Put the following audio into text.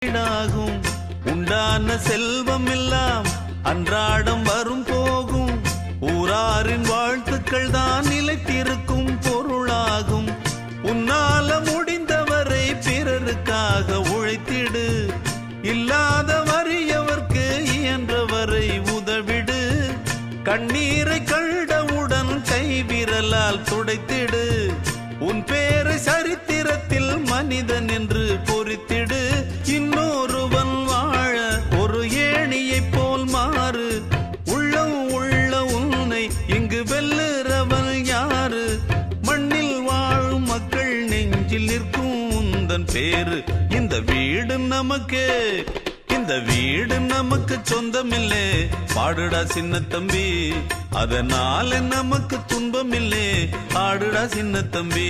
வீடாகும். உண்டான செல்வம் எல்லாம் அன்றாடம் வரும் போகும். ஊராரின் வாழ்த்துக்கள் தான் நிலைத்திருக்கும் பொருளாகும். உன்னால முடிந்தவரை பிறருக்காக உழைத்திடு. இல்லாத வறியவர்க்கு இயன்றவரை உதவிடு. கண்ணீரை கண்டவுடன் கைவிரலால் துடைத்திடு. உன் பேரை சரித்திரத்தில் மனிதன் என்று பொறித்திடு. இன்னொருவன் வாழ ஒரு ஏணியைப் போல் மாறு. உள்ளம் உள்ள உன்னை இங்கு வெல்லுறவன் யாரு? மண்ணில் வாழும் மக்கள் நெஞ்சில் நிற்கும் உந்தன் பேரு. இந்த வீடு நமக்கே, இந்த வீடு நமக்கு சொந்தமில்லே. பாடுடா சின்ன தம்பி, அதனால நமக்கு துன்பமில்லே. ஆடுடா சின்ன தம்பி.